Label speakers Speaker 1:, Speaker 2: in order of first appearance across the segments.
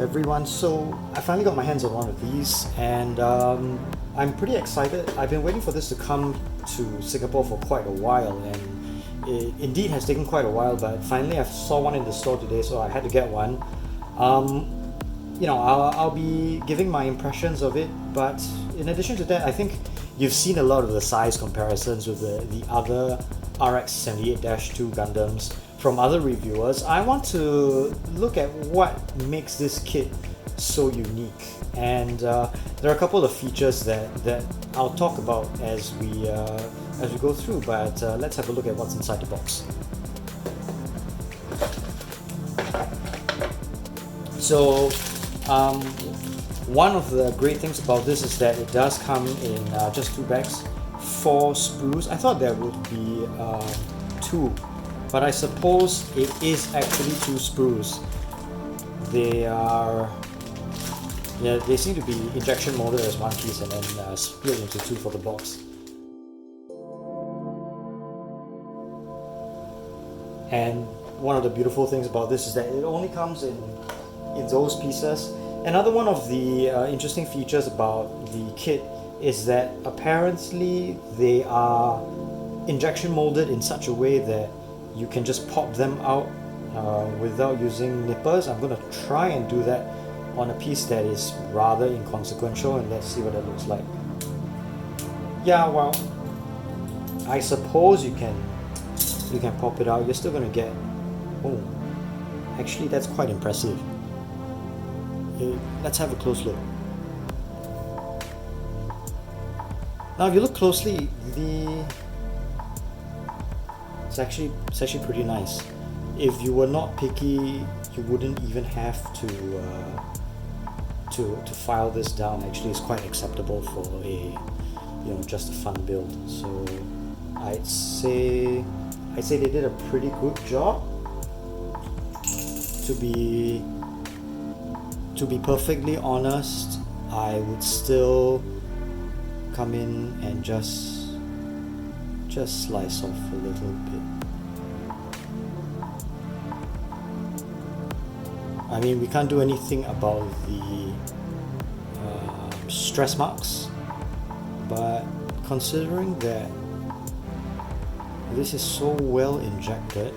Speaker 1: everyone. So I finally got my hands on one of these, and I'm pretty excited. I've been waiting for this to come to Singapore for quite a while, and it indeed has taken quite a while, but finally I saw one in the store today, so I had to get one. I'll be giving my impressions of it, but in addition to that, I think you've seen a lot of the size comparisons with the other RX-78-2 Gundams from other reviewers. I want to look at what makes this kit so unique, and there are a couple of features that I'll talk about as we go through, but let's have a look at what's inside the box. So one of the great things about this is that it does come in just 2 bags, 4 sprues. I thought there would be 2, but I suppose it is actually 2 sprues. They seem to be injection molded as one piece and then split into 2 for the box. And one of the beautiful things about this is that it only comes in those pieces. Another one of the interesting features about the kit is that apparently they are injection molded in such a way that you can just pop them out without using nippers. I'm going to try and do that on a piece that is rather inconsequential, and let's see what it looks like. Yeah, well, I suppose you can pop it out. You're still going to get... Oh, actually that's quite impressive. Let's have a close look. Now if you look closely, it's actually pretty nice. If you were not picky, you wouldn't even have to file this down. Actually, it's quite acceptable for just a fun build. So I'd say they did a pretty good job. To be perfectly honest, I would still come in and just slice off a little bit. I mean, we can't do anything about the stress marks, but considering that this is so well injected,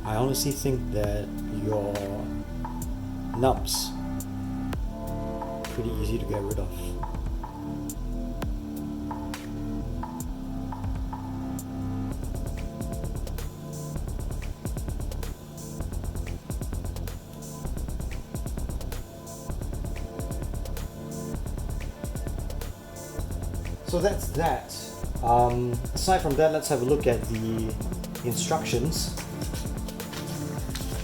Speaker 1: I honestly think that your nubs pretty easy to get rid of. So that's that. Aside from that, let's have a look at the instructions.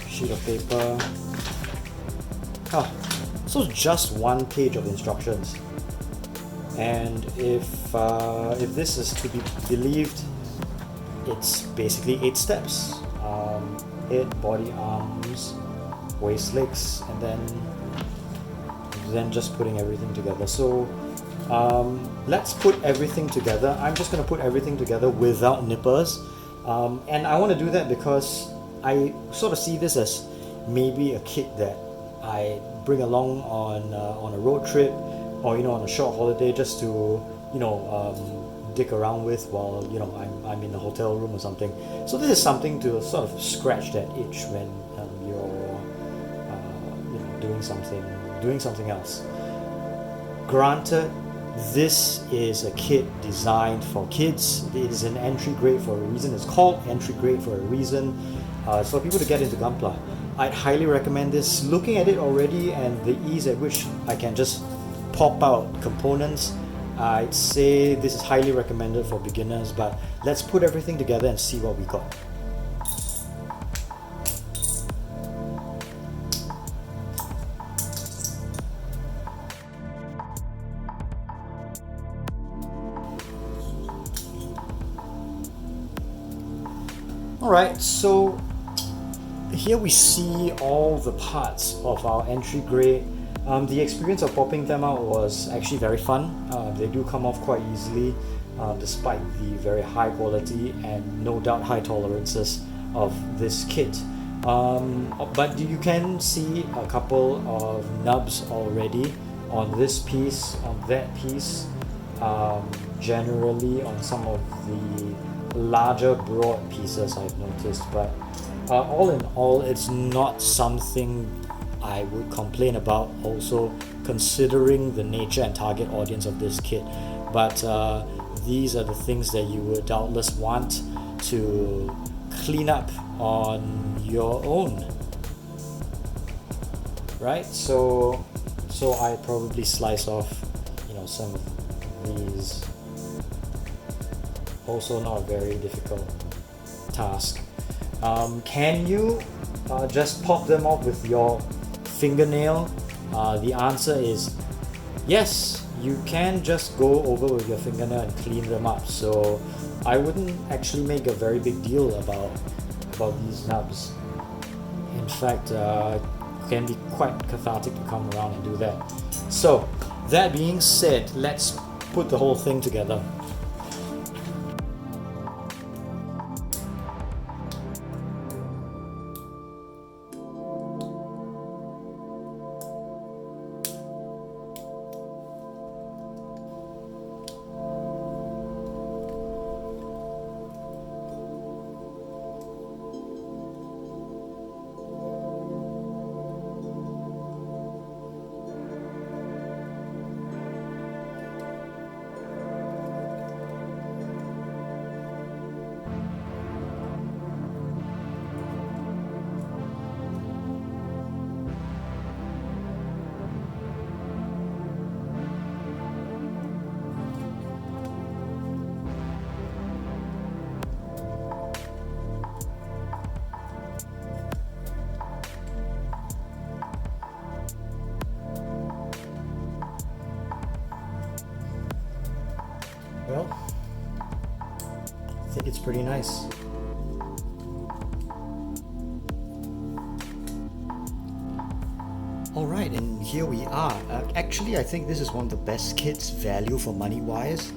Speaker 1: Sheet of paper. So just 1 page of instructions, and if this is to be believed, it's basically 8 steps: head, body, arms, waist, legs, and then just putting everything together. So let's put everything together. I'm just going to put everything together without nippers, and I want to do that because I sort of see this as maybe a kit that I bring along on a road trip, or on a short holiday, just to dick around with while I'm in a hotel room or something. So this is something to sort of scratch that itch when you're doing something else. Granted, this is a kit designed for kids. It is an entry grade for a reason. It's called entry grade for a reason. It's for people to get into Gunpla. I'd highly recommend this. Looking at it already and the ease at which I can just pop out components, I'd say this is highly recommended for beginners, but let's put everything together and see what we got. Alright, so here we see all the parts of our entry grade. The experience of popping them out was actually very fun. They do come off quite easily, despite the very high quality and no doubt high tolerances of this kit. But you can see a couple of nubs already on this piece, on that piece, generally on some of the larger broad pieces I've noticed. But all in all, it's not something I would complain about, also considering the nature and target audience of this kit. But these are the things that you would doubtless want to clean up on your own, right? So I probably slice off, some of these. Also not a very difficult task. Can you just pop them off with your fingernail? The answer is yes, you can just go over with your fingernail and clean them up. So I wouldn't actually make a very big deal about these nubs. In fact, it can be quite cathartic to come around and do that. So that being said, let's put the whole thing together. Well, I think it's pretty nice. Alright, and here we are. Actually, I think this is one of the best kits, value for money wise.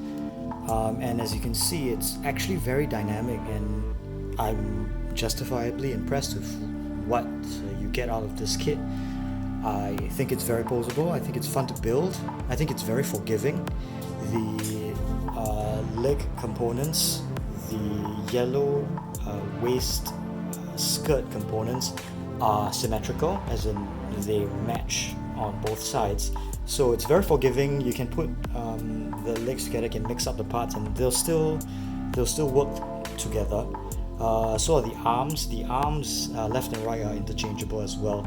Speaker 1: And as you can see, it's actually very dynamic, and I'm justifiably impressed with what you get out of this kit. I think it's very posable, I think it's fun to build, I think it's very forgiving. The leg components, the yellow waist skirt components are symmetrical, as in they match on both sides. So it's very forgiving. You can put the legs together, can mix up the parts, and they'll still work together. So are the arms. The arms left and right are interchangeable as well.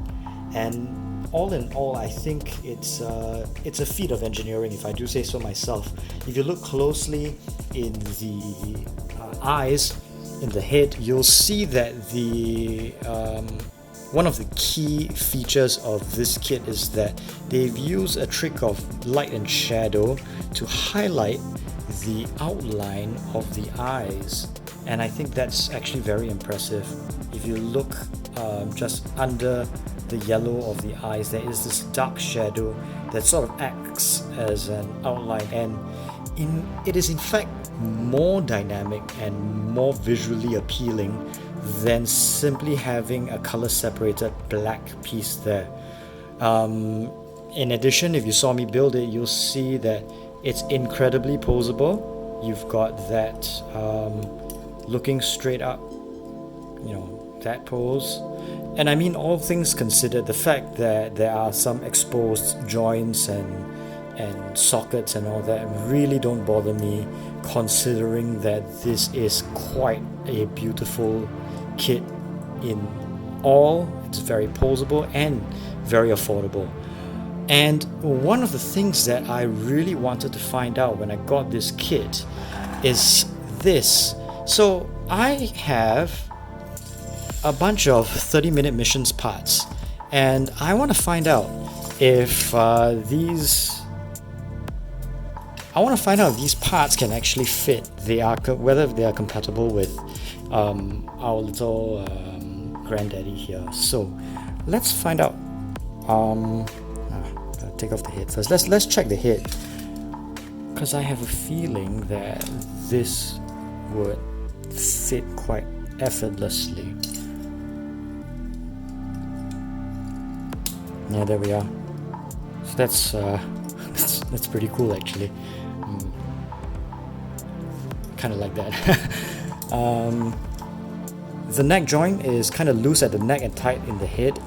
Speaker 1: And all in all, I think it's a feat of engineering, if I do say so myself. If you look closely in the eyes, in the head, you'll see that the one of the key features of this kit is that they've used a trick of light and shadow to highlight the outline of the eyes, and I think that's actually very impressive. If you look just under the yellow of the eyes, there is this dark shadow that sort of acts as an outline, and it is in fact more dynamic and more visually appealing than simply having a color separated black piece there. In addition, if you saw me build it, you'll see that it's incredibly posable. You've got that looking straight up, that pose. And I mean, all things considered, the fact that there are some exposed joints and sockets and all that really don't bother me, considering that this is quite a beautiful kit in all. It's very posable and very affordable. And one of the things that I really wanted to find out when I got this kit is this. So I have a bunch of 30-minute missions parts, and I want to find out if these parts can actually fit. Whether they are compatible with our little granddaddy here. So let's find out. Take off the head first. Let's check the head, because I have a feeling that this would fit quite effortlessly. Yeah, there we are. So that's that's pretty cool actually. Kind of like that. The neck joint is kind of loose at the neck and tight in the head.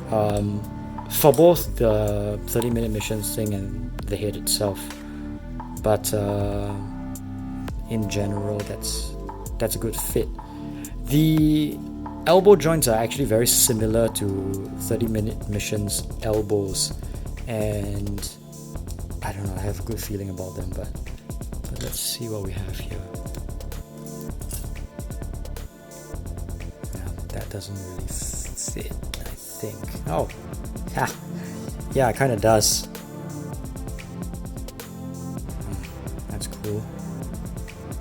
Speaker 1: For both the 30-minute missions thing and the head itself, but in general, that's a good fit. The elbow joints are actually very similar to 30-minute missions elbows, and I don't know, I have a good feeling about them, but let's see what we have here. Yeah, that doesn't really fit, I think. Oh, yeah, it kind of does. That's cool.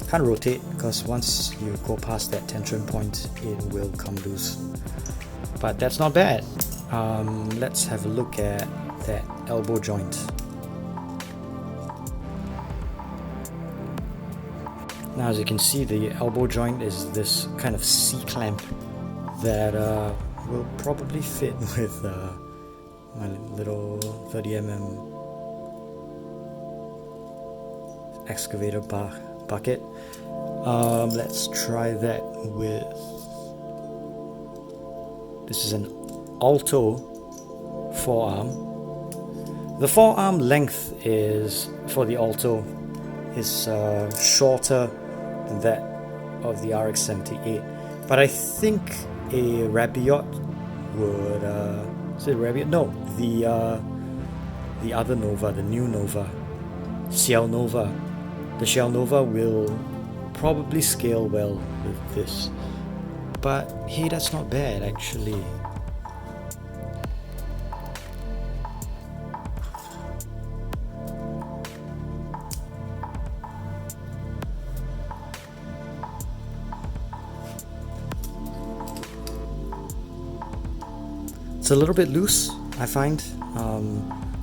Speaker 1: Can't rotate because once you go past that tension point, it will come loose. But that's not bad. Let's have a look at that elbow joint. Now, as you can see, the elbow joint is this kind of C-clamp that will probably fit with my little 30mm excavator bucket. Let's try that with, this is an Alto forearm. The forearm length is, for the Alto, is shorter than that of the RX-78, but I think a Rabiot would, is it Rabiot? No, the other Nova, the new Nova, Ciel Nova. The Ciel Nova will probably scale well with this, but hey, that's not bad actually. It's a little bit loose, I find.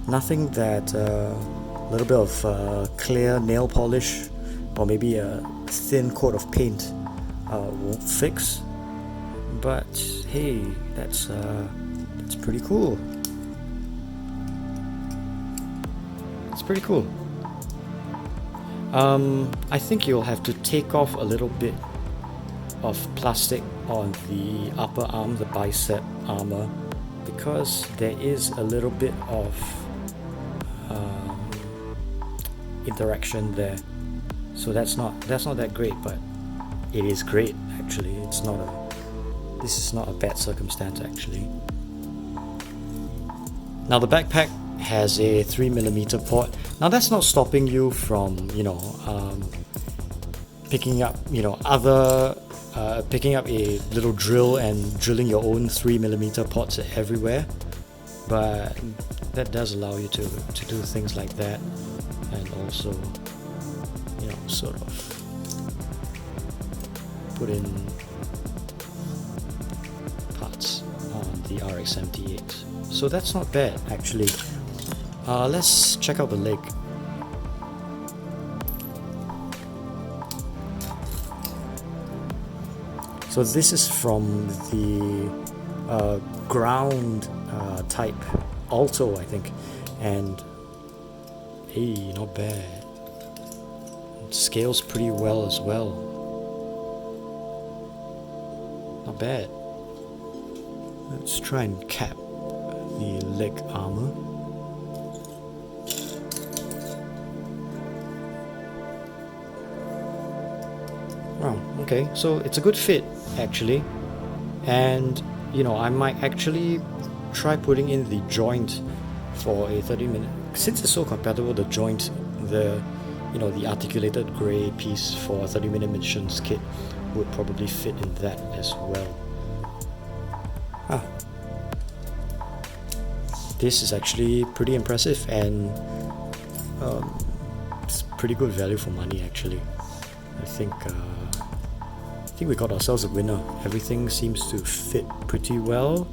Speaker 1: Nothing that a little bit of clear nail polish or maybe a thin coat of paint won't fix. But hey, that's pretty cool. It's pretty cool. I think you'll have to take off a little bit of plastic on the upper arm, the bicep armor, because there is a little bit of interaction there. So that's not that great, but it is great actually. This is not a bad circumstance actually. Now the backpack has a 3mm port. Now that's not stopping you from picking up picking up a little drill and drilling your own 3mm ports everywhere, but that does allow you to do things like that, and also sort of put in parts on the RX-78. So that's not bad actually. Let's check out the leg. So this is from the ground type Alto, I think, and hey, not bad. It scales pretty well as well. Not bad. Let's try and cap the leg armor. Oh, okay, so it's a good fit actually, and I might actually try putting in the joint for a 30-minute, since it's so compatible. The joint, the articulated grey piece for a 30-minute missions kit would probably fit in that as well. This is actually pretty impressive, and it's pretty good value for money actually. I think we got ourselves a winner. Everything seems to fit pretty well,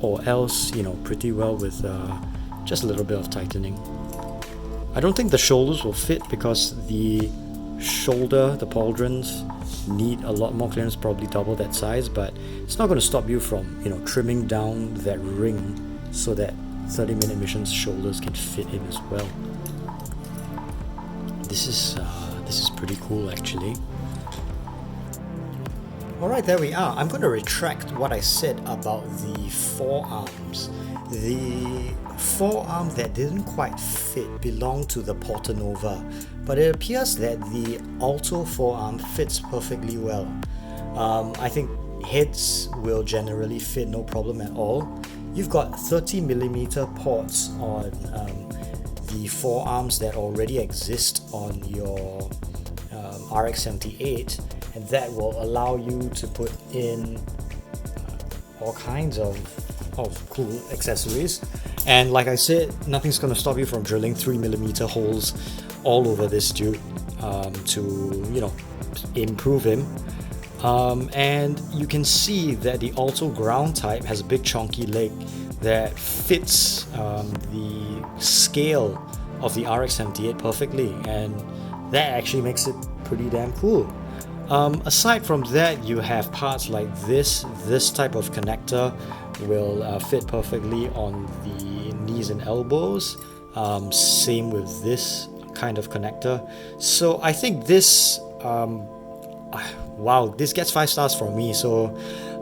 Speaker 1: or else pretty well with just a little bit of tightening. I don't think the shoulders will fit because the pauldrons need a lot more clearance, probably double that size, but it's not going to stop you from trimming down that ring so that 30-minute mission's shoulders can fit in as well. This is pretty cool actually. Alright, there we are. I'm going to retract what I said about the forearms. The forearm that didn't quite fit belonged to the Portanova, but it appears that the Alto forearm fits perfectly well. I think heads will generally fit no problem at all. You've got 30mm ports on the forearms that already exist on your RX-78, and that will allow you to put in all kinds of cool accessories. And like I said, nothing's going to stop you from drilling 3mm holes all over this dude to, you know, improve him. And you can see that the Alto ground type has a big chunky leg that fits the scale of the RX-78 perfectly, and that actually makes it pretty damn cool. Aside from that, you have parts like this type of connector will fit perfectly on the knees and elbows. Same with this kind of connector. So I think this wow, this gets 5 stars from me. So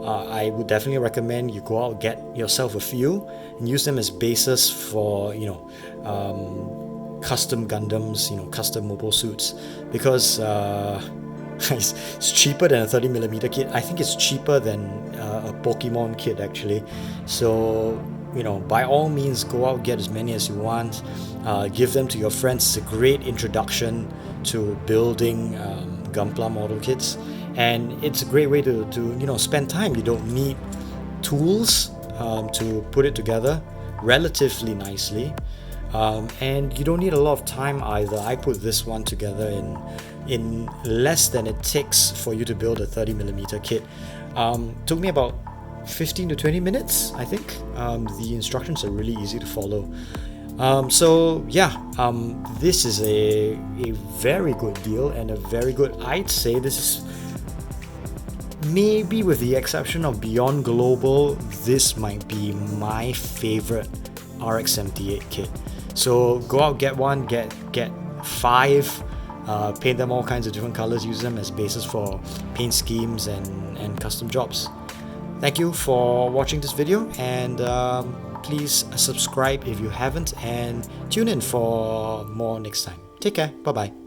Speaker 1: I would definitely recommend you go out, get yourself a few and use them as basis for, you know, custom Gundams, you know, custom mobile suits, because it's cheaper than a 30mm kit. I think it's cheaper than a Pokemon kit actually. So, you know, by all means, go out, get as many as you want. Give them to your friends. It's a great introduction to building Gunpla model kits, and it's a great way to you know, spend time. You don't need tools to put it together relatively nicely, and you don't need a lot of time either. I put this one together in less than it takes for you to build a 30mm kit. Took me about 15 to 20 minutes, I think. The instructions are really easy to follow. So yeah, this is a very good deal and a very good, I'd say this is, maybe with the exception of Beyond Global, this might be my favorite RX-78 kit. So go out, get one, get 5, paint them all kinds of different colors, use them as basis for paint schemes and custom jobs. Thank you for watching this video, and please subscribe if you haven't, and tune in for more next time. Take care, bye bye.